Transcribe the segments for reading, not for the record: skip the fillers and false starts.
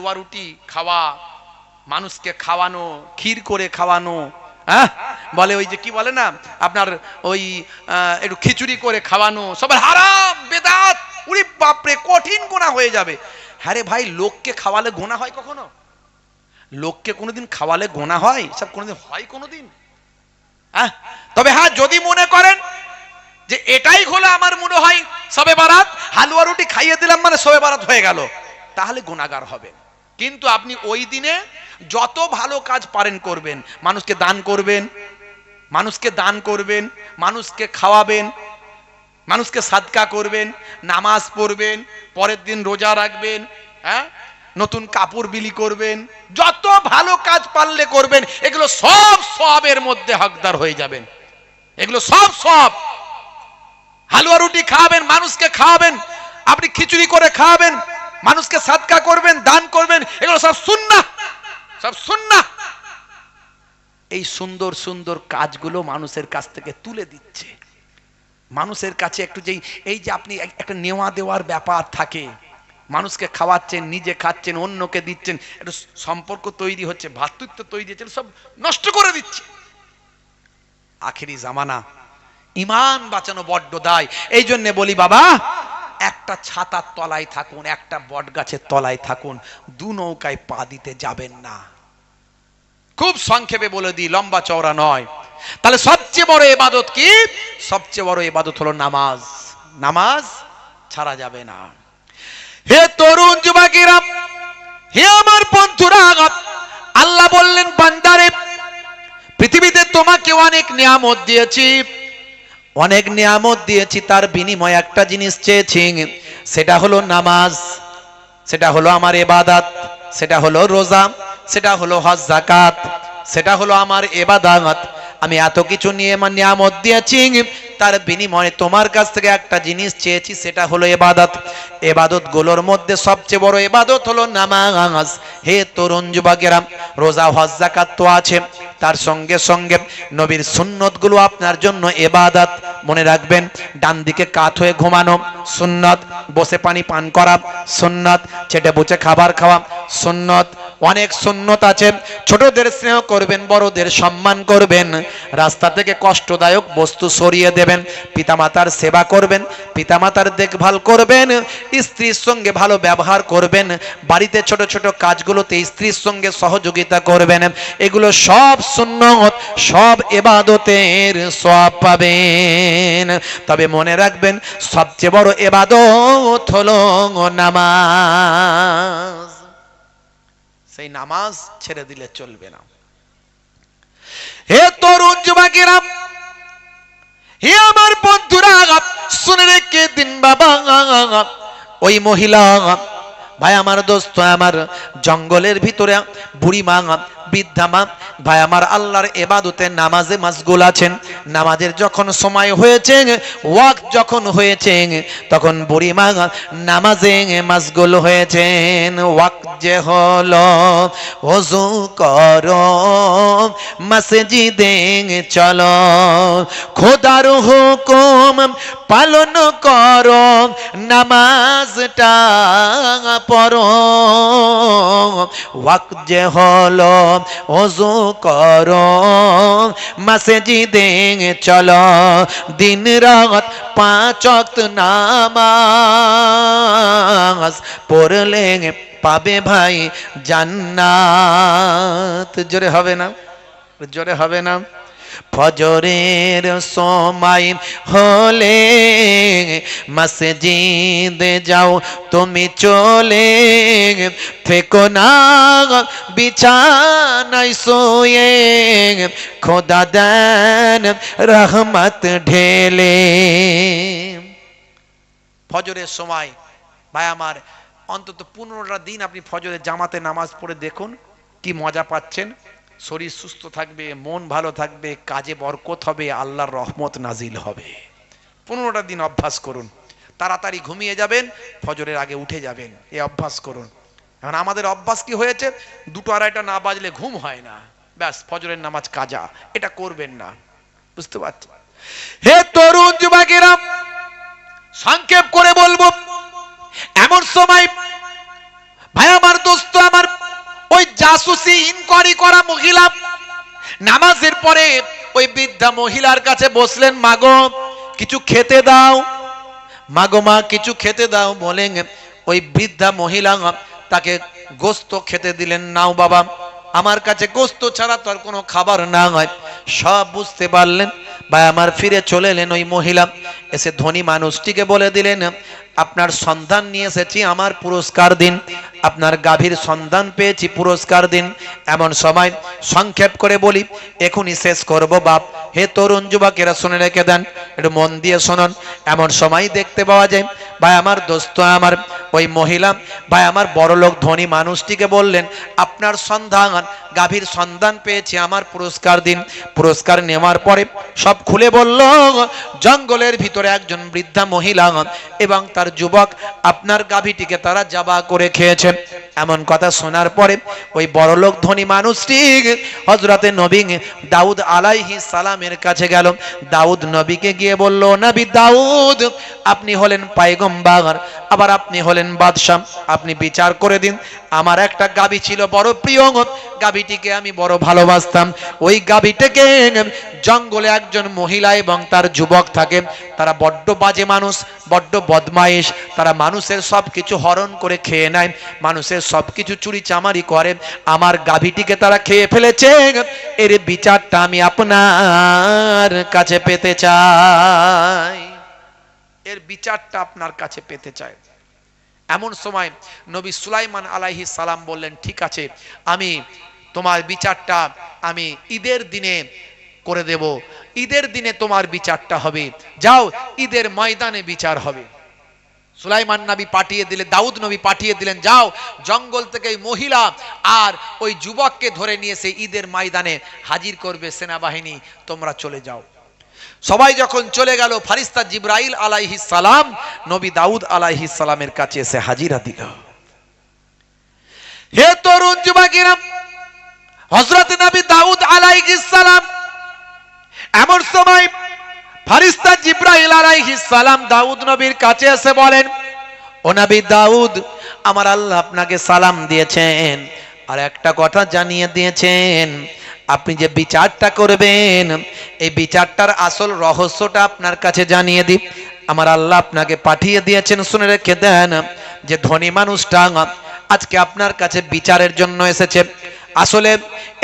হালুয়া রুটি খাওয়া, মানুষকে খাওয়ানো, ক্ষীর করে খাওয়ানো, হ্যাঁ বলে ওই যে কি বলে না আপনার ওই একটু খিচুড়ি করে খাওয়ানো, সবার হারাম বেদাত। উরি বাপরে, কঠিন গুনাহ হয়ে যাবে। হ্যাঁ রে ভাই, লোককে খাওয়ালে গুনাহ হয় কখনো? লোককে কোনোদিন খাওয়ালে গুনাহ হয়? সব কোনোদিন হয় কোনোদিন? হ্যাঁ, তবে হ্যাঁ যদি মনে করেন যে এটাই হলো আমার মনে হয় শবে বারাত, হালুয়া রুটি খাইয়ে দিলাম মানে শবে বারাত হয়ে গেল, তাহলে গুনাহগার হবে। কিন্তু আপনি ওই দিনে যত ভালো কাজ পারেন করবেন, মানুষকে দান করবেন, মানুষকে দান করবেন, মানুষকে খাওয়াবেন, মানুষকে সাদকা করবেন, নামাজ পড়বেন, পরের দিন রোজা রাখবেন, হ্যাঁ নতুন কাপড় বিলি করবেন, যত ভালো কাজ পারলে করবেন। এগুলো সব সওয়াবের মধ্যে হকদার হয়ে যাবেন। এগুলো সব সওয়াব। হালুয়া রুটি খাওয়াবেন, মানুষকে খাওয়াবেন, আপনি খিচুড়ি করে খাওয়াবেন, মানুষকে সাদকা করবেন, দান করবেন, এগুলো সব সুন্নাহ, সব সুন্নাহ। এই সুন্দর সুন্দর কাজগুলো মানুষের কাছ থেকে তুলে দিচ্ছে। মানুষের কাছে একটু যেই এই যে আপনি একটা নেওয়া দেওয়ার ব্যাপার থাকে, মানুষকে খাওয়াচ্ছেন, নিজে খাচ্ছেন, অন্যকে দিচ্ছেন, একটু সম্পর্ক তৈরি হচ্ছে, ভ্রাতৃত্ব তৈরি হচ্ছে, সব নষ্ট করে দিচ্ছে। আখেরি জামানা, ইমান বাঁচানো বড্ড দায়। এই জন্য বলি বাবা, একটা ছাতার তলায় থাকুন, একটা বট গাছের তলায় থাকুন, দু নৌকায় পা দিতে যাবেন না। খুব সংক্ষেপে বলে দিই, লম্বা চওড়া নয়। তাহলে সবচেয়ে বড় ইবাদত কি? সবচেয়ে বড় ইবাদত হলো নামাজ। নামাজ ছাড়া যাবে না। হে তরুণ যুবকেরা, হে আমার বন্ধুরা, আল্লাহ বললেন বান্দারে, পৃথিবীতে তোমাকে অনেক নিয়ামত দিয়েছি, অনেক নিয়ামত দিয়েছি, তার বিনিময়ে একটা জিনিস চেয়েছি, সেটা হলো নামাজ, সেটা হলো আমার ইবাদত, সেটা হলো রোজা, সেটা হলো হজ যাকাত, সেটা হলো আমার ইবাদত। আমি এত কিছু নিয়ামত দিয়েছি, তার বিনিময়ে তোমার কাছ থেকে একটা জিনিস চেয়েছি, সেটা হলো ইবাদত। ইবাদত গুলোর মধ্যে সবচেয়ে বড় ইবাদত হলো নামাজ। হে তরুণ যুবকেরা, রোজা হজ যাকাত তো আছে, তার সঙ্গে সঙ্গে নবীর সুন্নত গুলো আপনার জন্য ইবাদত। মনে রাখবেন, ডান দিকে কাত হয়ে ঘুমানো সুন্নত, বসে পানি পান করা সুন্নত, চেটে বুচে খাবার খাওয়া সুন্নত, অনেক সুন্নত আছে। ছোটদের স্নেহ করবেন, বড়দের সম্মান করবেন, রাস্তা থেকে কষ্টদায়ক বস্তু সরিয়ে দেবেন, পিতামাতার সেবা করবেন, পিতামাতার দেখভাল করবেন, স্ত্রীর সঙ্গে ভালো ব্যবহার করবেন, বাড়িতে ছোট ছোট কাজগুলোতে স্ত্রীর সঙ্গে সহযোগিতা করবেন। এগুলো সব সুন্নত, সব ইবাদতের সওয়াব পাবেন। তবে মনে রাখবেন, সবচেয়ে বড় ইবাদত হলো নামাজ। সেই নামাজ ছেড়ে দিলে চলবে না। হে তরুণ যুবকেরা, হে আমার বন্ধুরা, শুনে রেখে দিন বাবা, ওই মহিলা ভাই আমার, দোস্ত আমার, জঙ্গলের ভিতরে বুড়ি মা, বৃদ্ধা মা, ভাই আমার, আল্লাহর ইবাদতে নামাজে মাশগুল আছেন। নামাজের যখন সময় হয়েছে, ওয়াক্ত যখন হয়েছে, তখন বুড়ি মা নামাজে মাশগুল হয়েছেন। ওয়াক্ত যে হলো, ওযু করো, মসজিদে চলো, খোদার হুকুম পালন করো, নামাজটা পড়ো। ওয়াক্ত যে হলো, ওযু করো, মসজিদে চলো, দিন রাত 5 ওয়াক্ত নামাজ পড়লে পাবে ভাই জান্নাত। জোরে হবে না? জোরে হবে না? ফজরের সময় হলে মসজিদে যাও তুমি চলে, ফেকো না বিছানায় শুয়ে, খোদা দেন রহমত ঢেলে। ফজরের সময় ভাই আমার, অন্তত 15টা দিন আপনি ফজরের জামাতে নামাজ পড়ে দেখুন, কি মজা পাচ্ছেন। শরীর সুস্থ থাকবে, মন ভালো থাকবে, কাজে বরকত হবে, আল্লাহর রহমত নাজিল হবে। 15টা দিন অভ্যাস করুন। তাড়াতাড়ি ঘুমিয়ে যাবেন, ফজরের আগে উঠে যাবেন, এই অভ্যাস করুন। এখন আমাদের অভ্যাস কি হয়েছে, 2টো 2:30টা না বাজলে ঘুম হয় না, ব্যাস ফজরের নামাজ কাজা। এটা করবেন না, বুঝতে পারছেন? হে তরুণ যুবকেরা, সংক্ষেপ করে বলবো, এমন সময় ভাই আমার, দোস্ত আমার, জাসুসি ইনকোয়ারি করা মহিলা নামাজের পরে ওই বৃদ্ধা মহিলার কাছে বসলেন, মাগো কিছু খেতে দাও, মাগো মা কিছু খেতে দাও বলেন ওই বৃদ্ধা মহিলা তাকে গোস্ত খেতে দিলেন। নাও বাবা, আমার কাছে গোস্ত ছাড়া তো আর কোনো খাবার না হয়। সব বুঝতে পারলেন, ভাই আমার ফিরে চলে এলেন। ওই মহিলা এসে ধনী মানুষটিকে বলে দিলেন, আপনার সন্ধান নিয়ে এসেছি, আমার পুরস্কার দিন। আপনার গাভীর সন্ধান পেয়েছি, পুরস্কার দিন। এমন সময় সংক্ষেপ করে বলি, এখনই শেষ করব বাপ। হে তরুণ যুবকেরা শুনে রেখে দেন, একটু মন দিয়ে শুনুন। এমন সময় দেখতে পাওয়া যায়, ভাই আমার দোস্ত আমার ওই মহিলা, ভাই আমার বড়লোক ধনী মানুষটিকে বললেন, আপনার সন্ধান, গাভীর সন্ধান পেয়েছি, আমার পুরস্কার দিন। পুরস্কার নেওয়ার পরে সব খুলে বলল, জঙ্গলের ভিতরে একজন বৃদ্ধা মহিলা এবং তার যুবক আপনার গাভীটিকে তারা জবা করে খেয়েছে। এমন কথা শোনার পরে ওই বড়লোক ধনী মানুষটি হযরতে নবী দাউদ আলাইহিস সালামের কাছে গেল। দাউদ নবীকে গিয়ে বলল, নবী দাউদ, আপনি হলেন পয়গম্বর, আবার আপনি হলেন বাদশা, আপনি বিচার করে দিন। আমার একটা গাভী ছিল বড় প্রিয়, গাভীটিকে আমি বড় ভালোবাসতাম। ওই গাভীটাকে জঙ্গলে একজন মহিলা এবং তার যুবক থাকে, তারা বড্ড বাজে মানুষ, বড্ড বদমাইশ। তারা মানুষের সব কিছু হরণ করে খেয়ে নেয়, মানুষের সব কিছু চুরি চামারি করে। আমার গাভীটিকে তারা খেয়ে ফেলেছে, এর বিচারটা আমি আপনার কাছে পেতে চাই, এর বিচারটা আপনার কাছে পেতে চাই। এমন সময় নবী সুলাইমান আলাইহিস সালাম বললেন, ঠিক আছে, আমি তোমার বিচারটা আমি ঈদের দিনে করে দেব। ঈদের দিনে তোমার বিচারটা হবে, যাও ঈদের ময়দানে বিচার হবে। সুলাইমান নবী পাঠিয়ে দিলেন, দাউদ নবী পাঠিয়ে দিলেন, যাও জঙ্গল থেকে মহিলা আর ওই যুবককে ধরে নিয়ে এসে ঈদের ময়দানে হাজির করবে সেনাবাহিনী, তোমরা চলে যাও। সবাই যখন চলে গেল, ফারিস্তা জিবরাইল আলাইহিস সালাম নবী দাউদ আলাইহিস সালামের কাছে এসে হাজিরা দিল। হে তরুণ যুবকেরা, হযরত নবী দাউদ আলাইহিস সালাম, এমন সময় ফারিস্তা জিবরাইল আলাইহিস সালাম দাউদ নবীর কাছে এসে বলেন, ও নবী দাউদ, আমার আল্লাহ আপনাকে সালাম দিয়েছেন আর একটা কথা জানিয়ে দিয়েছেন, আপনি যে বিচারটা করবেন এই বিচারটার আসল রহস্যটা আপনার কাছে জানিয়ে দিই। আমার আল্লাহ আপনাকে পাঠিয়ে দিয়েছেন, শুনে রেখে দেন, যে ধনী মানুষটা আজকে আপনার কাছে বিচারের জন্য এসেছে, আসলে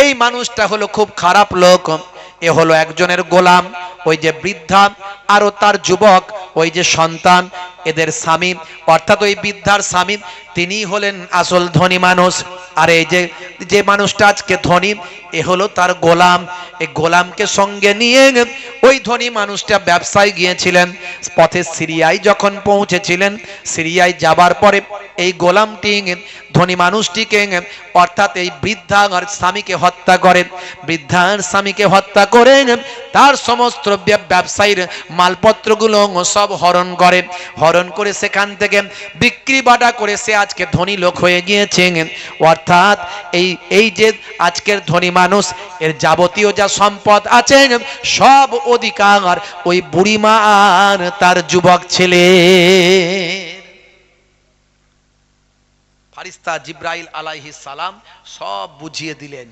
এই মানুষটা হলো খুব খারাপ লোক। এ হলো একজনের গোলাম, ওই যে বৃদ্ধা আরো তার যুবক, ওই যে সন্তান, এদের স্বামী অর্থাৎ ওই বৃদ্ধার স্বামী, তিনি হলেন আসল ধনী মানুষ। আর এই যে মানুষটা আজকে ধনী, এ হলো তার গোলাম। এই গোলামকে সঙ্গে নিয়ে ওই ধনী মানুষটা ব্যবসায় গিয়েছিলেন। পথে সিরিয়ায় যখন পৌঁছেছিলেন, সিরিয়ায় যাবার পরে এই গোলামটি ধনী মানুষটিকে অর্থাৎ এই বৃদ্ধার স্বামীকে হত্যা করেন। বৃদ্ধার স্বামীকে হত্যা করে তার সমস্ত ব্যবসায়ীর মালপত্রগুলো সব হরণ করে, হরণ করে সেখান থেকে বিক্রি বাটা করে সে আজকে ধনী লোক হয়ে গিয়েছে। অর্থাৎ এই যে আজকের ধনী মানুষ, এর যাবতীয় যা সম্পদ আছে সব অধিকার ওই বুড়িমা আর তার যুবক ছেলে। ফারিস্তা জিবরাইল আলাইহিস সালাম সব বুঝিয়ে দিলেন।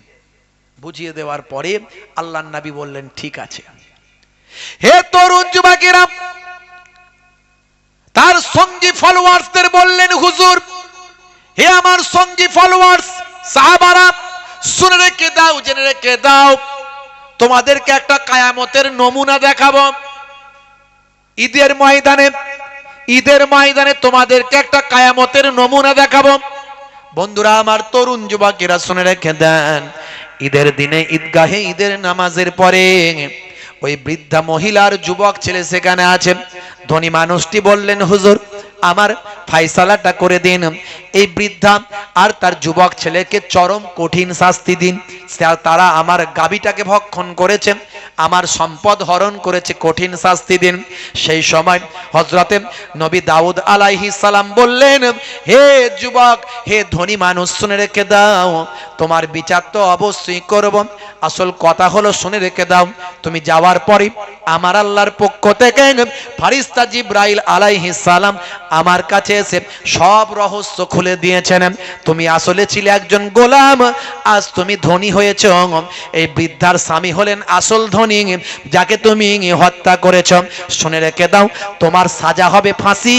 বুঝিয়ে দেওয়ার পরে আল্লাহর নবী বললেন, ঠিক আছে। হে তরুণ যুবকেরা, তার সঙ্গী ফলোয়ার্সদের বললেন, হুজুর, হে আমার সঙ্গী ফলোয়ার্স সাহাবারা, শুনে রেখে দাও, জেনে রেখে দাও, তোমাদেরকে একটা কিয়ামতের নমুনা দেখাবো। ঈদের ময়দানে তোমাদেরকে একটা কিয়ামতের নমুনা দেখাবো। বন্ধুরা আমার, তরুণ যুবকেরা শুনে রেখে দেন, ঈদের দিনে ঈদগাহে ঈদের নামাজের পরে ওই বৃদ্ধা মহিলার যুবক ছেলে সেখানে আছে। ধনী মানুষটি বললেন, হুজুর, আমার ফায়সালাটা করে দিন, এই বৃদ্ধা আর তার যুবক ছেলেকে চরম কঠিন শাস্তি দিন। তারা আমার গাভীটাকে ভক্ষণ করেছে, আমার সম্পদ হরণ করেছে, কঠিন শাস্তি দিন। সেই সময় হযরতে নবী দাউদ আলাইহিস সালাম বললেন, হে যুবক, হে ধনী মানুষ, শুনে রেখে দাও, তোমার বিচার তো অবশ্যই করব। আসল কথা হলো শুনে রেখে দাও, তুমি যাওয়ার পরে আমার আল্লাহর পক্ষ থেকে ফারিস্তা জিবরাইল আলাইহিস সালাম আমার কাছে এসে সব রহস্য খুলে দিয়েছেন। তুমি আসলে ছিলে একজন গোলাম, আজ তুমি ধনী হয়েছ। এই বৃদ্ধার স্বামী হলেন আসল ধনী, যাকে তুমি হত্যা করেছ। শুনে রেখে দাও, তোমার সাজা হবে ফাঁসি,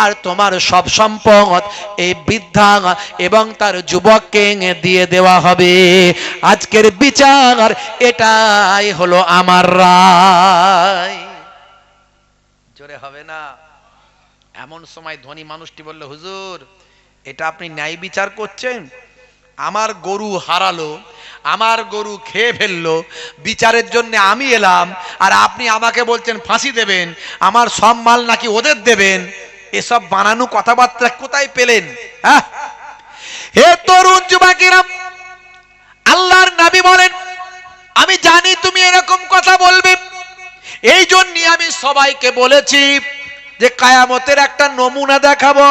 আর তোমার সব সম্পদ এই বৃদ্ধা এবং তার যুবককে দিয়ে দেওয়া হবে। আজকের বিচার এটাই হলো আমার রায়। জোরে হবে না? এমন সময় ধনী মানুষটি বলল, হুজুর এটা আপনি ন্যায় বিচার করছেন? আমার গরু হারালো, আমার গরু খেয়ে ফেললো, বিচারের জন্য আমি এলাম, আর আপনি আমাকে বলছেন ফাঁসি দেবেন, আমার সব মাল নাকি ওদের দেবেন। এসব বানানো কথাবার্তা কোথায় পেলেন? হে তরুণ যুবকেরা, আল্লাহর নবী বলেন আমি জানি তুমি এরকম কথা বলবে, এই জন্য আমি সবাইকে বলেছি যে কিয়ামতের একটা নমুনা দেখাবো,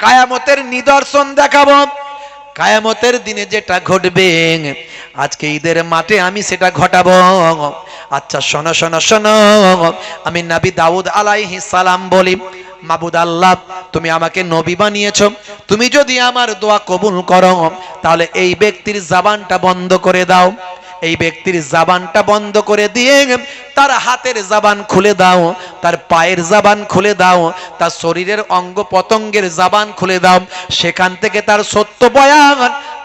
কিয়ামতের নিদর্শন দেখাবো। কিয়ামতের দিনে যেটা ঘটবে আজকে ঈদের মাঠে আমি সেটা ঘটাবো। আচ্ছা শোনো শোনো শোনো, আমি নবী দাউদ আলাইহিস সালাম বলি, মাবুদ আল্লাহ তুমি আমাকে নবী বানিয়েছো, তুমি যদি আমার দোয়া কবুল করো তাহলে এই ব্যক্তির জবানটা বন্ধ করে দাও, এই ব্যক্তির জবানটা বন্ধ করে দিয়ে তার হাতের জবান খুলে দাও, তার পায়ের জবান খুলে দাও, তার শরীরের অঙ্গ পতঙ্গের জবান খুলে দাও, সেখান থেকে তার সত্য বয়ান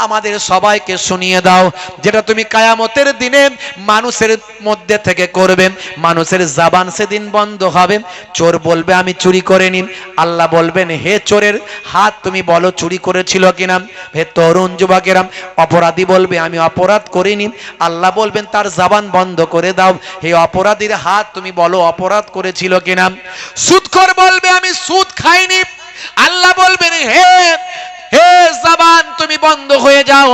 আমাদের সবাইকে শুনিয়ে দাও, যেটা তুমি কিয়ামতের দিনে মানুষের মধ্যে থেকে করবে। মানুষের জবান সেদিন বন্ধ হবে। চোর বলবে আমি চুরি করিনি, আল্লাহ বলবেন হে চোরের হাত তুমি বলো চুরি করেছিল কিনা। হে তরুণ যুবকেরা, অপরাধী বলবে আমি অপরাধ করিনি, আল্লাহ বলবেন তার জবান বন্ধ করে দাও। হে অপরাধীর হাত তুমি বলো অপরাধ করেছিল কিনা। সুদখোর বলবে আমি সুদ খাইনি, আল্লাহ বলবেন হে হে জবান তুমি বন্ধ হয়ে যাও,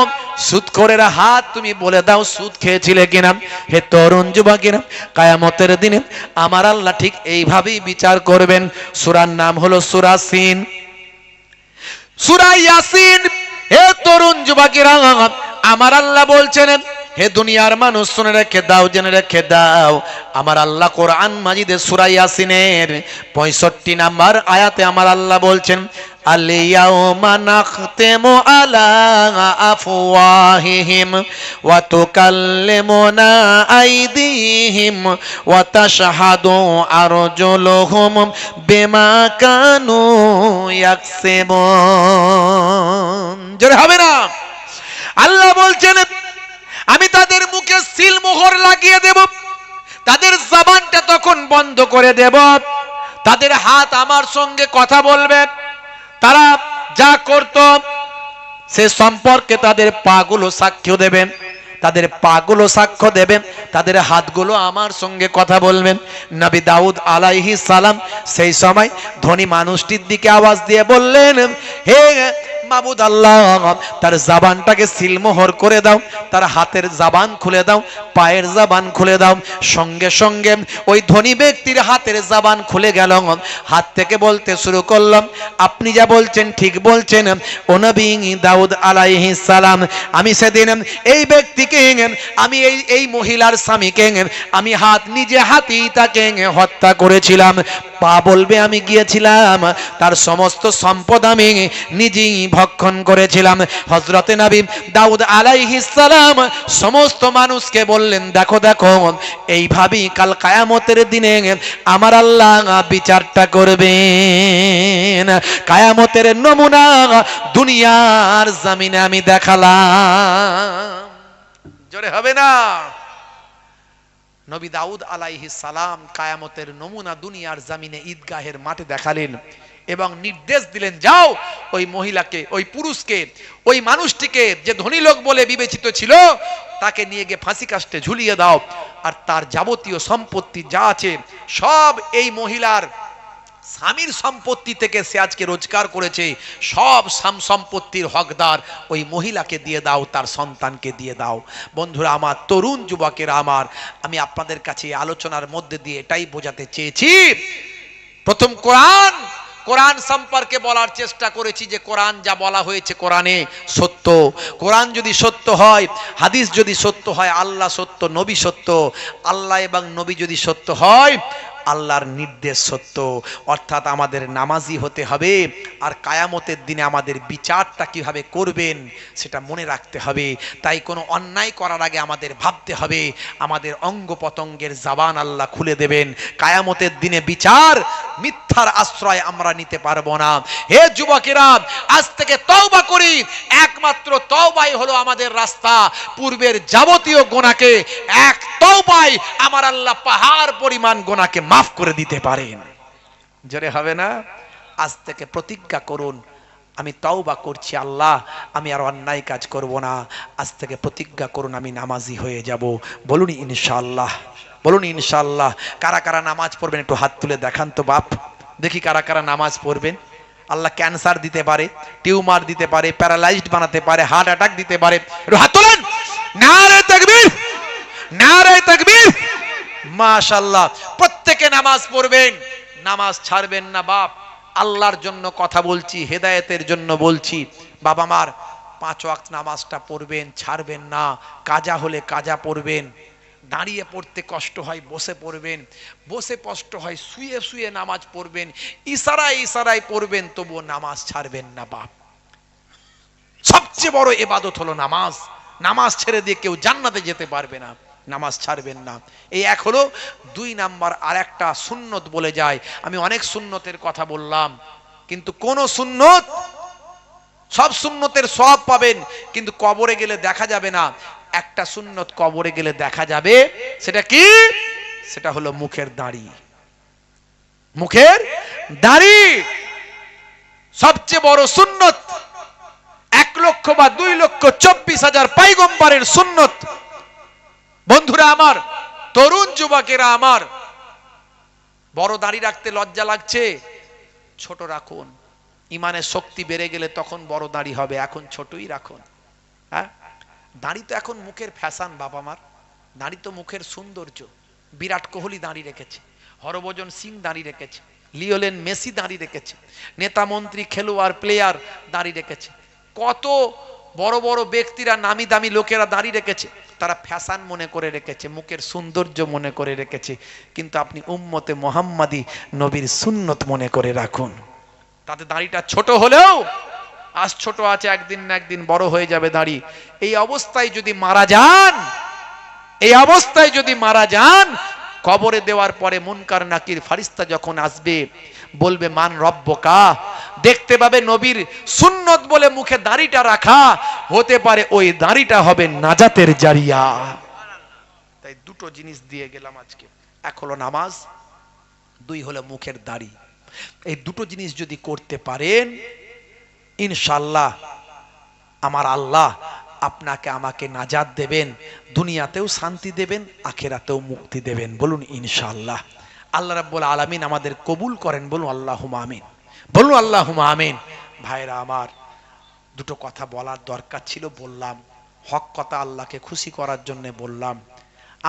সুদখোরের হাত তুমি বলে দাও সুদ খেয়েছিলে কিনা। হে তরুণ যুবকেরা, কিয়ামতের দিনে আমার আল্লাহ ঠিক এইভাবেই বিচার করবেন। সূরার নাম হলো সূরা সিন, সূরা ইয়াসিন। হে তরুণ যুবকেরা, আমার আল্লাহ বলছেন হে দুনিয়ার মানুষ শুনে রেখে দাও, জেনে রেখে দাও, আমার আল্লাহ কোরআন মাজিদে সূরা ইয়াসিনের 65 নাম্বার আয়াতে আমার আল্লাহ বলছেন আল-ইয়াওমা নাখতিমু আলা আফওয়াহিহিম ওয়া তুকাল্লিমুনা আইদিহিম ওয়া তাশহাদু আরজুলুহুম বিমা কানু ইয়াকসিবুন। জোরে হবে না? আল্লাহ বলছেন আমি তাদের মুখে সিল মোহর লাগিয়ে দেব, তাদের জবানটা তখন বন্ধ করে দেব, তাদের হাত আমার সঙ্গে কথা বলবে, তারা যা করত সে সম্পর্কে তাদের পাগুলো সাক্ষ্য দেবেন, তাদের পাগুলো সাক্ষ্য দেবেন, তাদের হাতগুলো আমার সঙ্গে কথা বলবেন। নবী দাউদ আলাইহিস সালাম সেই সময় ধনী মানুষটির দিকে আওয়াজ দিয়ে বললেন হে মাবুদ আল্লাহ, তার জবানটাকে সিলমোহর করে দাও, তার হাতের জবান খুলে দাও, পায়ের জবান খুলে দাও। সঙ্গে সঙ্গে ওই ধনী ব্যক্তির হাতের জবান খুলে গেল, হাত থেকে বলতে শুরু করলাম আপনি যা বলছেন ঠিক বলছেন ও নবী দাউদ আলাইহিস সালাম, আমি সেদিন এই ব্যক্তিকে আমি এই মহিলার স্বামীকে আমি নিজে হাতেই তাকে হত্যা করেছিলাম। পা বলবে আমি গিয়েছিলাম, তার সমস্ত সম্পদ আমি নিজেই ভক্ষণ করেছিলাম। হযরতে নবী দাউদ আলাইহিস সালাম সমস্ত মানুষকে বললেন দেখো দেখো এইভাবেই কাল কিয়ামতের দিনে আমার আল্লাহ বিচারটা করবেন। কিয়ামতের নমুনা দুনিয়ার জমিনে আমি দেখালাম। জোরে হবে না? নবী দাউদ আলাইহিস সালাম কিয়ামতের নমুনা দুনিয়ার জমিনে ঈদগাহের মাঠে দেখালেন এবং নির্দেশ দিলেন যাও ওই মহিলাকে, ওই পুরুষকে, ওই মানুষটিকে যে ধনী লোক বলে বিবেচিত ছিল তাকে নিয়ে গিয়ে ফাঁসি কাস্টে ঝুলিয়ে দাও, আর তার যাবতীয় সম্পত্তি যা আছে সব এই মহিলার স্বামীর সম্পত্তি থেকে সে আজকে রোজগার করেছে সব সম্পত্তির হকদার ওই মহিলাকে দিয়ে দাও, তার সন্তানকে দিয়ে দাও। বন্ধুরা আমার, তরুণ যুবকেরা আমার, আমি আপনাদের কাছে আলোচনার মধ্যে দিয়ে এটাই বোঝাতে চেয়েছি, প্রথম কোরআন কোরআন সম্পর্কে বলার চেষ্টা করেছি যে কোরআন যা বলা হয়েছে কোরআনে সত্য। কোরআন যদি সত্য হয়, হাদিস যদি সত্য হয়, আল্লাহ সত্য, নবী সত্য, আল্লাহ এবং নবী যদি সত্য হয়, আল্লাহর নির্দেশ সত্য। অর্থাৎ আমাদের নামাজি হতে হবে, আর কায়ামতের দিনে আমাদের বিচারটা কিভাবে করবেন সেটা মনে রাখতে হবে। তাই কোনো অন্যায় করার আগে আমাদের ভাবতে হবে, আমাদের অঙ্গ পতঙ্গের জবান আল্লাহ খুলে দেবেন। কায়ামতের দিনে বিচার মিথ্যার আশ্রয় আমরা নিতে পারবো না। হে যুবকেরা, আজ থেকে তওবা করি। একমাত্র তওবাই হলো আমাদের রাস্তা। পূর্বের যাবতীয় গুনাহকে এক তওবায় আমার আল্লাহ পাহাড় পরিমাণ গুনাহকে মাফ করে দিতে পারেন। জোরে হবে না? আজ থেকে প্রতিজ্ঞা করুন, আমি তওবা করছি আল্লাহ, আমি আর অন্যায় কাজ করব না। আজ থেকে প্রতিজ্ঞা করুন, আমি নামাজি হয়ে যাব। বলুন ইনশাআল্লাহ, বলুন ইনশাআল্লাহ। কারা কারা নামাজ পড়বেন একটু হাত তুলে দেখান তো বাপ, দেখি কারা কারা নামাজ পড়বেন। আল্লাহ ক্যান্সার দিতে পারে, টিউমার দিতে পারে, প্যারালাইজড বানাতে পারে, হার্ট অ্যাটাক দিতে পারে। একটু হাত তোলেন। নারে তাকবীর, নারে তাকবীর। মাশাআল্লাহ। প্রত্যেকে নামাজ পড়বেন, নামাজ ছাড়বেন না বাপ। আল্লাহর জন্য কথা বলছি, হেদায়েতের জন্য বলছি। বাবা মার 5 ওয়াক্ত নামাজটা পড়বেন, ছাড়বেন না। কাজা হলে কাজা পড়বেন। দাঁড়িয়ে পড়তে কষ্ট হয় বসে পড়বেন, বসে কষ্ট হয় শুয়ে শুয়ে নামাজ পড়বেন, ইশারায় ইশারায় পড়বেন, তবুও নামাজ ছাড়বেন না বাপ। সবচেয়ে বড় ইবাদত হলো নামাজ। নামাজ ছেড়ে দিয়ে কেউ জান্নাতে যেতে পারবে না। নামাজ ছাড়বেন না। এই এক হলো। 2 নাম্বার আর একটা সুন্নত বলে যায়। আমি অনেক সুন্নতের কথা বললাম, কিন্তু কোন সুন্নত, সব সুন্নতের সওয়াব পাবেন, কিন্তু কবরে গেলে দেখা যাবে না। একটা সুন্নত কবরে গেলে দেখা যাবে, সেটা কি? সেটা হলো মুখের দাড়ি। মুখের দাড়ি সবচেয়ে বড় সুন্নত। 1 লক্ষ বা 2,24,000 পয়গম্বরের সুন্নত। বন্ধুরা আমার, তরুণ যুবকেরা আমার, বড় দাড়ি রাখতে লজ্জা লাগছে, ছোট রাখুন। ইমানের শক্তি বেড়ে গেলে তখন বড় দাড়ি হবে, এখন ছোটই রাখুন। হ্যাঁ, দাড়ি তো এখন মুখের ফ্যাশন বাবা আমার। দাড়ি তো মুখের সৌন্দর্য। বিরাট কোহলি দাড়ি রেখেছে, হরভজন সিং দাড়ি রেখেছে, লিওনেল মেসি দাড়ি রেখেছে, নেতা মন্ত্রী খেলোয়াড় প্লেয়ার দাড়ি রেখেছে, কত বড় বড় ব্যক্তিরা, নামি দামি লোকেরা দাড়ি রেখেছে। তারা ফ্যাশন মনে করে রেখেছে, মুখের সৌন্দর্য মনে করে রেখেছে। কিন্তু আপনি উম্মতে মুহাম্মাদি নবীর সুন্নত মনে করে রাখুন। তাতে দাড়িটা ছোট হলেও, আজ ছোট আছে, একদিন না একদিন বড় হয়ে যাবে দাড়ি। এই অবস্থায় যদি মারা যান, এই অবস্থায় যদি মারা যান, কবরে দেওয়ার পরে মুনকার নাকির ফারিস্তা যখন আসবে, বলবে মান রব্বকা, দেখতে পাবে নবীর সুন্নত বলে মুখে দাড়িটা রাখা, হতে পারে ওই দাড়িটা হবে নাজাতের জারিয়া। তাই দুটো জিনিস দিয়ে গেলাম আজকে। 1 হলো নামাজ, 2 হলো মুখের দাড়ি। এই দুটো জিনিস যদি করতে পারেন, ইনশাআল্লাহ আমার আল্লাহ আপনাকে আমাকে নাজাত দেবেন, দুনিয়াতেও শান্তি দেবেন, আখিরাতেও মুক্তি দেবেন। বলুন ইনশাআল্লাহ। আল্লাহ রাব্বুল আলামিন আমাদের কবুল করেন। বলুন আল্লাহুম্মা আমিন, বলুন আল্লাহুম্মা আমিন। ভাইরা আমার, দুটো কথা বলার দরকার ছিল, বললাম। হক কথা, আল্লাহকে খুশি করার জন্য বললাম।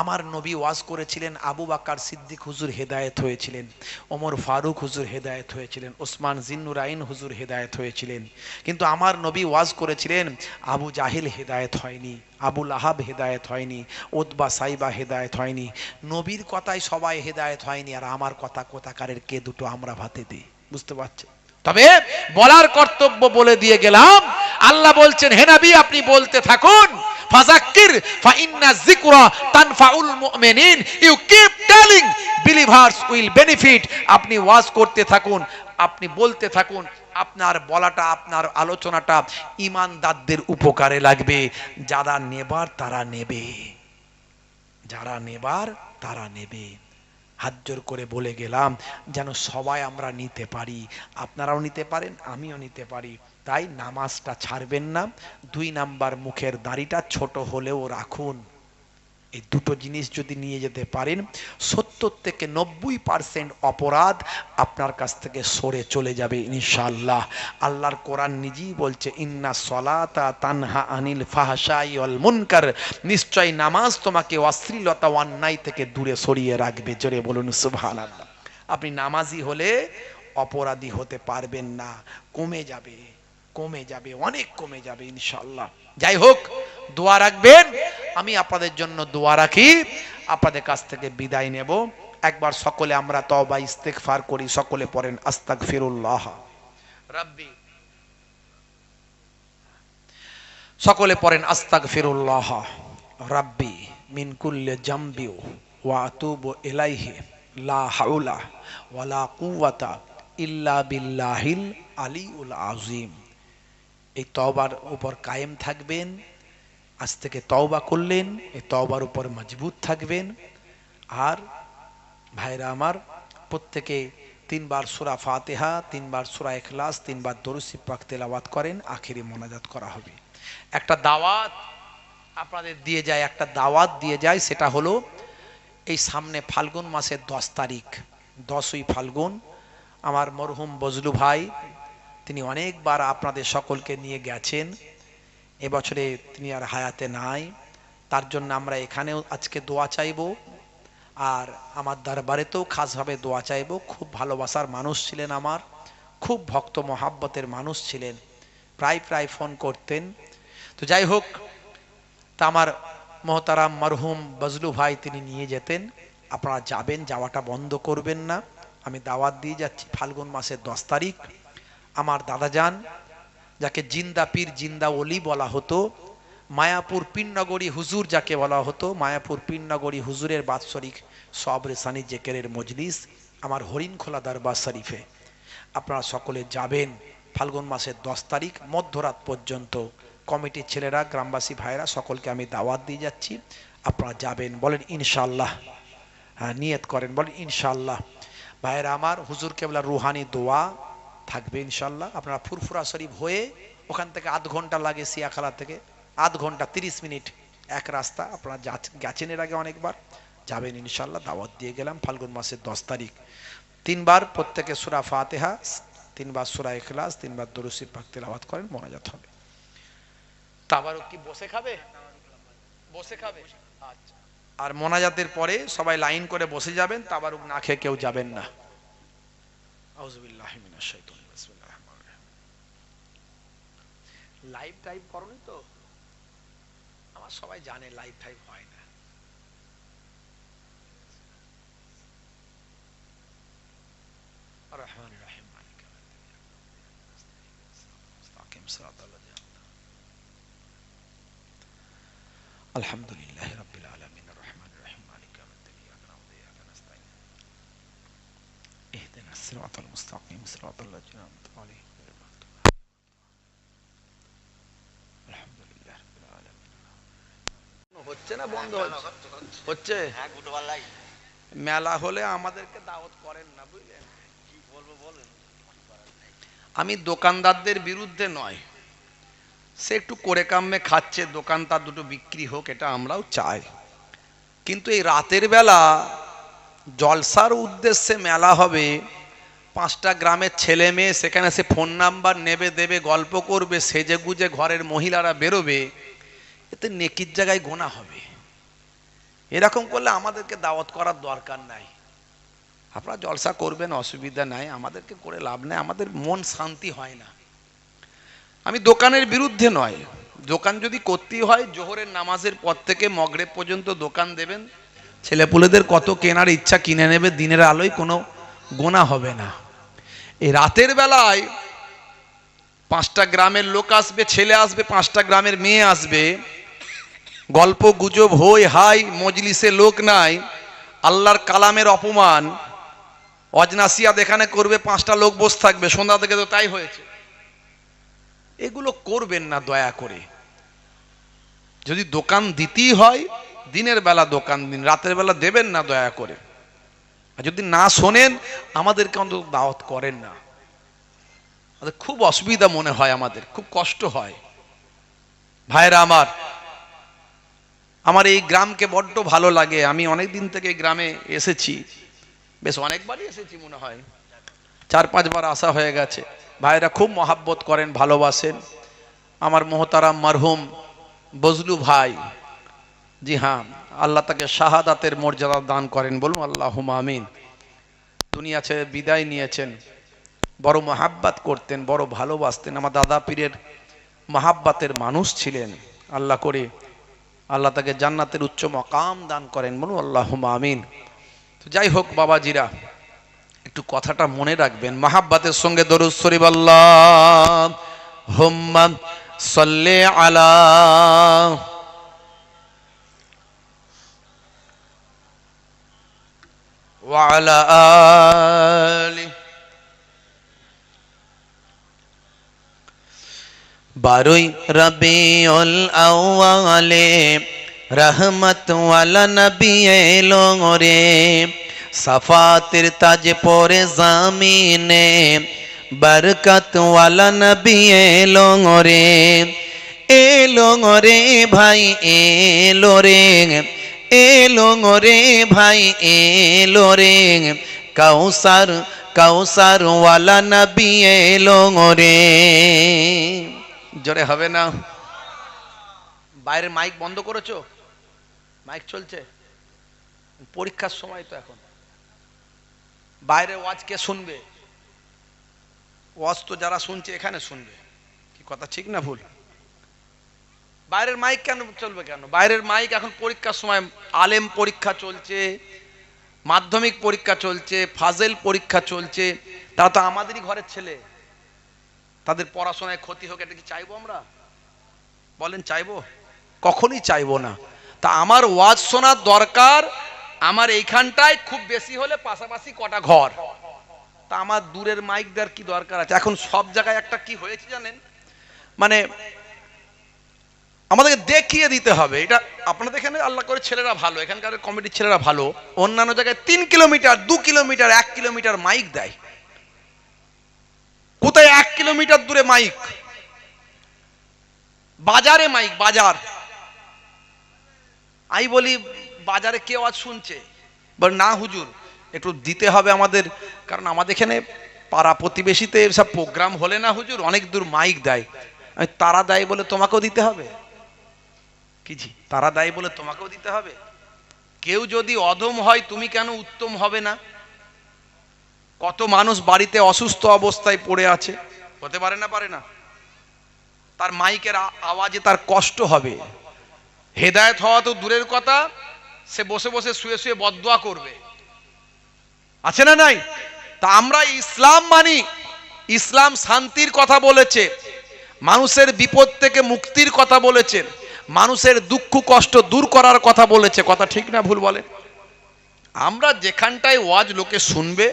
আমার নবী ওয়াজ করেছিলেন, আবু বকর সিদ্দিক হুজুর হেদায়েত হয়েছিলেন, ওমর ফারুক হুজুর হেদায়েত হয়েছিলেন, ওসমান জিন্নুরাইন হুজুর হেদায়েত হয়েছিলেন। কিন্তু আমার নবী ওয়াজ করেছিলেন, আবু জাহিল হেদায়েত হয়নি, আবু লাহাব হেদায়েত হয়নি, উতবা সাইবা হেদায়েত হয়নি। নবীর কথায় সবাই হেদায়েত হয়নি, আর আমার কথা কোথাকারের কে দুটো আমরা ভাতে দিই। বুঝতে পারছেন? তবে বলার কর্তব্য বলে দিয়ে গেলাম। আল্লাহ বলছেন, হে নবী আপনি বলতে থাকুন, ফাযাক্কির ফাইন্না যিকরা তানফাউল মুমিনিন, you keep telling, believers will benefit. আপনি ওয়াজ করতে থাকুন, আপনি বলতে থাকুন, আপনার বলাটা, আপনার আলোচনাটা ঈমানদারদের উপকারে লাগবে। যারা নেবার তারা নেবে, যারা নেবার তারা নেবে। হাত জোর করে বলে গেলাম, যেন সবাই আমরা নিতে পারি। আপনারাও নিতে পারেন, আমিও নিতে পারি। তাই নামাজটা ছাড়বেন না। 2 নাম্বার, মুখের দাড়িটা ছোট হলেও রাখুন। এই দুটো জিনিস যদি নিয়ে যেতে পারেন, 70 থেকে 90% অপরাধ আপনার কাছ থেকে সরে চলে যাবে ইনশাআল্লাহ। আল্লাহর কোরআন নিজেই বলছে, ইন্না সলাতা তানহা আনিল ফাহশাই ওয়াল মুনকার, নিশ্চয় নামাজ তোমাকে অশ্লীলতা ও অন্যায় থেকে দূরে সরিয়ে রাখবে। জোরে বলুন সুবহানাল্লাহ। আপনি নামাজি হলে অপরাধী হতে পারবেন না, কমে যাবে, কমে যাবে, অনেক কমে যাবে ইনশাআল্লাহ। যাই হোক, দোয়া রাখবেন, আমি আপনাদের জন্য দোয়া রাখি। আপনাদের কাছ থেকে বিদায় নেব। একবার সকলে আমরা তওবা ইস্তেগফার করি, সকলে পড়েন আস্তাগফিরুল্লাহ রাব্বি, সকলে পড়েন আস্তাগফিরুল্লাহ রাব্বি মিন কুল্লি জামবি ওয়া আতুবু ইলাইহি লা হাওলা ওয়ালা কুওয়াতা ইল্লা বিল্লাহিল আলিউল আযীম। এই তওবার উপর কায়েম থাকবেন। আজ থেকে তওবা করলেন, এই তওবার উপর মজবুত থাকবেন। আর ভাইরা আমার, প্রত্যেকে 3 বার সূরা ফাতিহা, 3 বার সূরা ইখলাস, 3 বার দরুদ শরীফ পাক তেলাওয়াত করেন, আখিরি মোনাজাত করা হবে। একটা দাওয়াত আপনাদের দিয়ে যায়, একটা দাওয়াত দিয়ে যায়, সেটা হলো এই সামনে ফাল্গুন মাসের 10 তারিখ, 10ই ফাল্গুন, আমার মরহুম বজলু ভাই তিনি অনেকবার আপনাদের সকলকে নিয়ে গেছেন। এবছরে তিনি আর হায়াতে নাই, তার জন্য আমরা এখানেও আজকে দোয়া চাইব, আর আমার দরবারেতেও খাসভাবে দোয়া চাইব। খুব ভালোবাসার মানুষ ছিলেন, আমার খুব ভক্ত মহাব্বতের মানুষ ছিলেন, প্রায় প্রায় ফোন করতেন। তো যাই হোক, তা আমার মহতারাম মরহুম বজলু ভাই তিনি নিয়ে যেতেন। আপনারা যাবেন, যাওয়াটা বন্ধ করবেন না। আমি দাওয়াত দিয়ে যাচ্ছি ফাল্গুন মাসের 10 তারিখ। আমার দাদাজান, যাকে জিন্দা পীর জিন্দা ওলি বলা হতো, মায়াপুর পীরনগরী হুজুর যাকে বলা হতো, মায়াপুর পীরনগরী হুজুরের বাৎসরিক সবরে সানি জেকেরের মজলিস আমার হরিণখোলা দরবার শরীফে। আপনারা সকলে যাবেন ফাল্গুন মাসের 10 তারিখ মধ্যরাত পর্যন্ত। কমিটির ছেলেরা, গ্রামবাসী ভাইরা সকলকে আমি দাওয়াত দিয়ে যাচ্ছি, আপনারা যাবেন। বলেন ইনশাআল্লাহ। হ্যাঁ, নিয়ত করেন, বলেন ইনশাআল্লাহ। ভাইরা আমার, হুজুর কেবলা রুহানি দোয়া থাকবে ইনশাআল্লাহ। আপনারা ফুরফুরা শরীফ হয়ে ওখান থেকে আধ ঘন্টা লাগে, সিয়াখালা থেকে আধ ঘন্টা 30 মিনিট এক রাস্তা। আপনারা গেছেন এর আগে অনেকবার, যাবেন ইনশাআল্লাহ। দাওয়াত দিয়ে গেলাম ফাল্গুন মাসের 10 তারিখ। 3 বার প্রত্যেকে সূরা ফাতিহা, 3 বার সূরা ইখলাস, 3 বার দরুদ শরীফ পাক তেলাওয়াত করেন, মোনাজাত হবে। তাবারুক কি বসে খাবে? বসে খাবে, আচ্ছা। আর মোনাজাতের পরে সবাই লাইন করে বসে যাবেন, তাবারুক না খেয়ে কেউ যাবেন না। আউযুবিল্লাহি মিনাশ শাইতানির বিসমিল্লাহির রহমানির রহিম। লাইভ টাইপ করনি তো? আমার সবাই জানে লাইভ টাইপ হয় না। রহমানির রহিম, মালিক মুস্তাকিম সিরাতাল লাযিনা আলহামদুলিল্লাহি রাব্বিল আলামিন রহমানির রহিম মালিক ইয়াউমিদ্দিন ইয়াকা না'বুদু ওয়া ইয়াকা নাস্তাঈন ইহদিনাস সিরাতাল মুস্তাকিম সিরাতাল লাযিনা আন'আমতা আলাইহিম গায়রিল মাগদুবি আলহামদুলিল্লাহি রাব্বিল আলামিন। হচ্ছে না বন্ধ হচ্ছে? হচ্ছে। হ্যাঁ, গুডবার লাইভ মেলা হলে আমাদেরকে দাওয়াত করেন না, বুঝলেন? কি বলবো বলেন। আমি দোকানদারদের বিরুদ্ধে নয়, সে একটু করে কামে খাচ্ছে, দোকান তার দুটো বিক্রি হোক, এটা আমরাও চাই। কিন্তু এই রাতের বেলা জলসার উদ্দেশ্যে মেলা হবে, 5টা গ্রামের ছেলে মেয়ে সেখানে সে ফোন নাম্বার নেবে, দেবে, গল্প করবে, সেজে গুজে ঘরের মহিলারা বেরোবে, এতে নেকির জায়গায় গোনা হবে। এরকম করলে আমাদেরকে দাওয়াত করার দরকার নাই। আপনারা জলসা করবেন, অসুবিধা নাই, আমাদেরকে করে লাভ নেই, আমাদের মন শান্তি হয় না। আমি দোকানের বিরুদ্ধে নয়, দোকান যদি করতেই হয় জোহরের নামাজের পর থেকে মগরিব পর্যন্ত দোকান দেবেন, ছেলেপুলেদের কত কেনার ইচ্ছা কিনে নেবে, দিনের আলোয় কোনো গোনা হবে না। এই রাতের বেলায় 5টা গ্রামের লোক আসবে, ছেলে আসবে, 5টা গ্রামের মেয়ে আসবে, গল্প গুজব হই হাই, মজলিসে লোক নাই, আল্লাহর কালামের অপমান অজনাসিয়াত এখানে করবে, 5টা লোক বসে থাকবে, সন্ধ্যা থেকে তো তাই হয়েছে। এগুলো করবেন না দয়া করে। যদি দোকান দিতেই হয় দিনের বেলা দোকান দিন, রাতের বেলা দেবেন না দয়া করে। আর যদি না শোনেন আমাদেরকে অন্তত দাওয়াত করেন না, আমাদের খুব অসুবিধা মনে হয়, আমাদের খুব কষ্ট হয়। ভাইরা আমার, আমার এই গ্রামকে বড্ড ভালো লাগে। আমি অনেক দিন থেকে এই গ্রামে এসেছি, বেশ অনেকবারই এসেছি, মনে হয় 4-5 বার আসা হয়ে গেছে। ভাইরা খুব মহাব্বত করেন, ভালোবাসেন। আমার মহতারাম মরহুম বজলু ভাই, জি হ্যাঁ, আল্লাহ তাকে শাহাদাতের মর্যাদা দান করেন, বলুন আল্লাহুম্মা আমিন। দুনিয়া ছেড়ে বিদায় নিয়েছেন, বড় মহাব্বত করতেন, বড় ভালোবাসতেন। আমার দাদা পীরের মহাব্বতের মানুষ ছিলেন। আল্লাহ করে আল্লাহ তাকে জান্নাতের উচ্চ মকাম দান করেন, বলুন আল্লাহুম্মা আমিন। তো যাই হোক বাবাজিরা, একটু কথাটা মনে রাখবেন, মহাব্বতের সঙ্গে দরুদ শরীফ আল্লাহুম্মা সাল্লি আলা ওয়া আলা আলি। 12 রবিউল আউয়ালে রহমত ওয়ালা নবী এলো রে, সাফাতের তাজ পরে জামিনে বরকত ওয়ালা নবী এলো রে। এলো রে ভাই এলো রে, এলো রে ভাই এলো রে, কাউসার কাউসার ওয়ালা নবী এলো রে। জোরে হবে না? বাইরের মাইক বন্ধ করেছো? মাইক চলছে? পরীক্ষার সময় তো এখন বাইরে ওয়াজ কে শুনবে? ওয়াজ তো যারা শুনছে এখানে শুনবে। কি কথা ঠিক না ভুল? বাইরের মাইক কেন চলবে? কেন বাইরের মাইক? এখন পরীক্ষার সময় আলেম পরীক্ষা চলছে, মাধ্যমিক পরীক্ষা চলছে, ফাজেল পরীক্ষা চলছে। তারা তো আমাদেরই ঘরের ছেলে, তাদের পড়াশোনায় ক্ষতি হোক এটা কি চাইবো আমরা? বলেন চাইবো? কখনই চাইবো না। তা আমার ওয়াজ শোনার দরকার আমার এইখানটায় খুব বেশি হলে পাশাপাশি কটা ঘর। তা আমার দূরের মাইক দেওয়ার কি দরকার আছে? এখন সব জায়গায় একটা কি হয়েছে জানেন, মানে আমাদেরকে দেখিয়ে দিতে হবে। এটা আপনাদের এখানে আল্লাহ করে ছেলেরা ভালো, এখানকার কমিটির ছেলেরা ভালো। অন্যান্য জায়গায় 3 কিলোমিটার 2 কিলোমিটার 1 কিলোমিটার মাইক দেয়। কোথায় 1 কিলোমিটার দূরে মাইক? বাজারে মাইক, বাজার। আমি বলি বাজারে কে আওয়াজ শুনছে? বল না হুজুর একটু দিতে হবে আমাদের, কারণ আমাদের এখানে পাড়া প্রতিবেশীতে সব প্রোগ্রাম হলে না হুজুর অনেক দূর মাইক দেয়। তারা দেয় বলে তোমাকেও দিতে হবে? কি জি, তারা দেয় বলে তোমাকেও দিতে হবে? কেউ যদি অধম হয় তুমি কেন উত্তম হবে না? কত মানুষ বাড়িতে অসুস্থ অবস্থায় পড়ে আছে, হতে পারে না? পারে না? তার মাইকের আওয়াজে তার কষ্ট হবে। হেদায়েত হওয়া তো দূরের কথা, সে বসে বসে শুয়ে শুয়ে বদদোয়া করবে। আছে না নাই? তা আমরা ইসলাম মানি। ইসলাম শান্তির কথা বলেছে, মানুষের বিপদ থেকে মুক্তির কথা বলেছে, মানুষের দুঃখ কষ্ট দূর করার কথা বলেছে। কথা ঠিক না ভুল বলে? আমরা যেখানটায় ওয়াজ লোকে শুনবে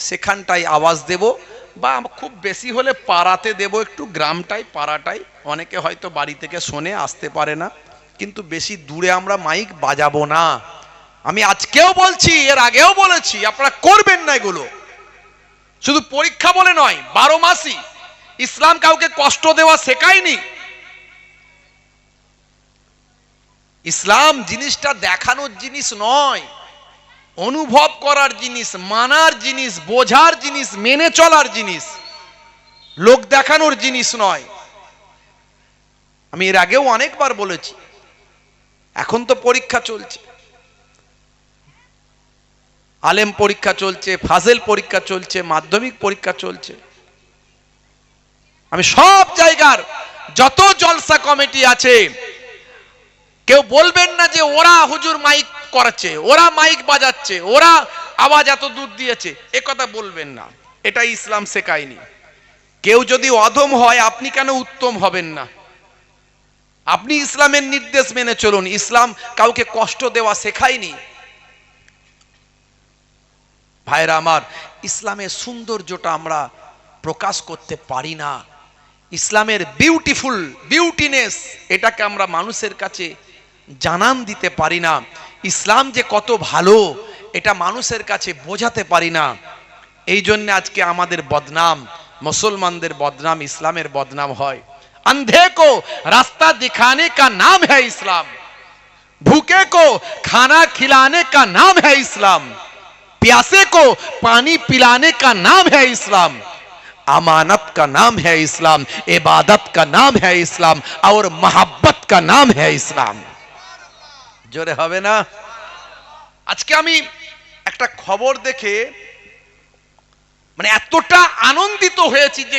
সেখানটায় আওয়াজ দেব, বা খুব বেশি হলে পাড়াতে দেব, একটু গ্রামটাই পাড়াটাই। অনেকে হয়তো বাড়ি থেকে শোনে আসতে পারে না, কিন্তু বেশি দূরে আমরা মাইক বাজাবো না। আমি আজকেও বলছি, এর আগেও বলেছি, আপনারা করবেন না এগুলো। শুধু পরীক্ষা বলে নয়, 12 মাসই। ইসলাম কাউকে কষ্ট দেওয়া শেখায়নি। ইসলাম জিনিসটা দেখানোর জিনিস নয়, অনুভব করার জিনিস, মানার জিনিস, বোঝার জিনিস, মেনে চলার জিনিস, লোক দেখানোর জিনিস নয়। আমি এর আগেও অনেকবার বলেছি। এখন তো পরীক্ষা চলছে, আলেম পরীক্ষা চলছে, ফাজেল পরীক্ষা চলছে, মাধ্যমিক পরীক্ষা চলছে। আমি সব জায়গার যত জলসা কমিটি আছে, কেউ বলবেন না যে ওরা হুজুর মাইক করাচ্ছে, ওরা মাইক বাজাচ্ছে, ওরা আওয়াজ এত দূর দিয়েছে, এ কথা বলবেন না। এটা ইসলাম শেখায়নি। কেউ যদি অধম হয় আপনি কেন উত্তম হবেন না? আপনি ইসলামের নির্দেশ মেনে চলুন। ইসলাম কাউকে কষ্ট দেওয়া শেখায়নি। ভাইরা আমার, ইসলামের সৌন্দর্যটা আমরা প্রকাশ করতে পারি না। ইসলামের বিউটিনেস এটাকে আমরা মানুষের কাছে জানান দিতে পারি না। ইসলাম যে কত ভালো এটা মানুষের কাছে বোঝাতে পারি না। এই জন্য আজকে আমাদের বদনাম, মুসলমানদের বদনাম, ইসলামের বদনাম হয়। अंधे को रास्ता दिखाने का नाम है इस्लाम, भूखे को खाना खिलाने का नाम है इस्लाम, प्यासे को पानी पिलाने का नाम है इस्लाम, अमानत का नाम है इस्लाम, इबादत का नाम है इस्लाम, और मोहब्बत का नाम है इस्लाम। जोरे হবে না? আজকে আমি একটা খবর দেখে মানে এতটা আনন্দিত হয়েছি যে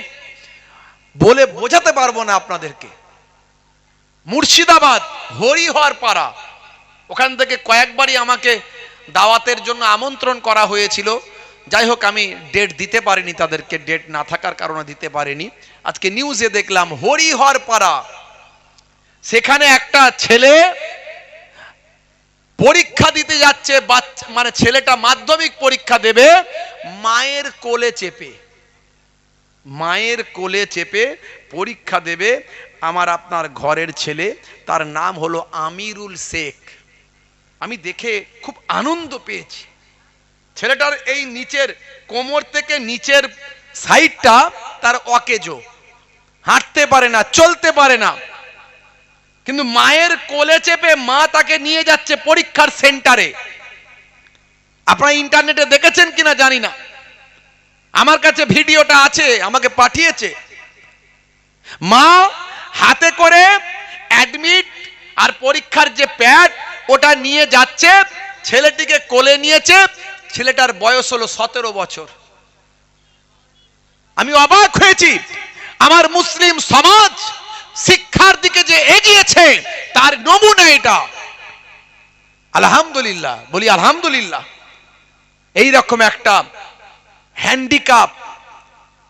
বলে বোঝাতে পারবো না আপনাদেরকে। মুর্শিদাবাদ হরিহর পাড়া, ওখান থেকে কয়েকবারই আমাকে দাওয়াতের জন্য আমন্ত্রণ করা হয়েছিল। যাই হোক, আমি ডেট দিতে পারিনি, তাদেরকে ডেট না থাকার কারণে দিতে পারিনি। আজকে নিউজে দেখলাম হরিহর পাড়া, সেখানে একটা ছেলে পরীক্ষা দিতে যাচ্ছে, মানে ছেলেটা মাধ্যমিক পরীক্ষা দেবে, মায়ের কোলে চেপে, মায়ের কোলে চেপে পরীক্ষা দেবে। আমার আপনার ঘরের ছেলে, তার নাম হলো আমিরুল শেখ। আমি দেখে খুব আনন্দ পেয়েছি। ছেলেটার এই নিচের কোমর থেকে নিচের সাইডটা তার অকেজো, হাঁটতে পারে না, চলতে পারে না, কিন্তু মায়ের কোলে চেপে মা তাকে নিয়ে যাচ্ছে পরীক্ষার সেন্টারে। আপনারা ইন্টারনেটে দেখেছেন কিনা জানি না, আমার কাছে ভিডিওটা আছে, আমাকে পাঠিয়েছে। মা হাতে করে অ্যাডমিট আর পরীক্ষার যে প্যাড ওটা নিয়ে যাচ্ছে, ছেলেটিকে কোলে নিয়েছে। ছেলেটার বয়স হলো 17 বছর। আমি অবাক হয়েছি, আমার মুসলিম সমাজ শিক্ষার দিকে যে এগিয়েছে তার নমুনা এটা। আলহামদুলিল্লাহ, বলি আলহামদুলিল্লাহ। এই রকম একটা হ্যান্ডিক্যাপ,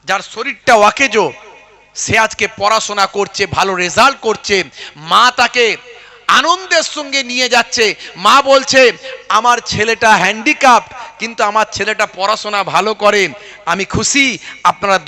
যার শরীরটা অকেজো, সে আজকে পড়াশোনা করছে, ভালো রেজাল্ট করছে। মা তাকে আনন্দের সঙ্গে নিয়ে যাচ্ছে। মা বলছে, আমার ছেলেটা হ্যান্ডিক্যাপ কিন্তু আমার ছেলেটা পড়াশোনা ভালো করে, আমি খুশি, আপনারা দোয়া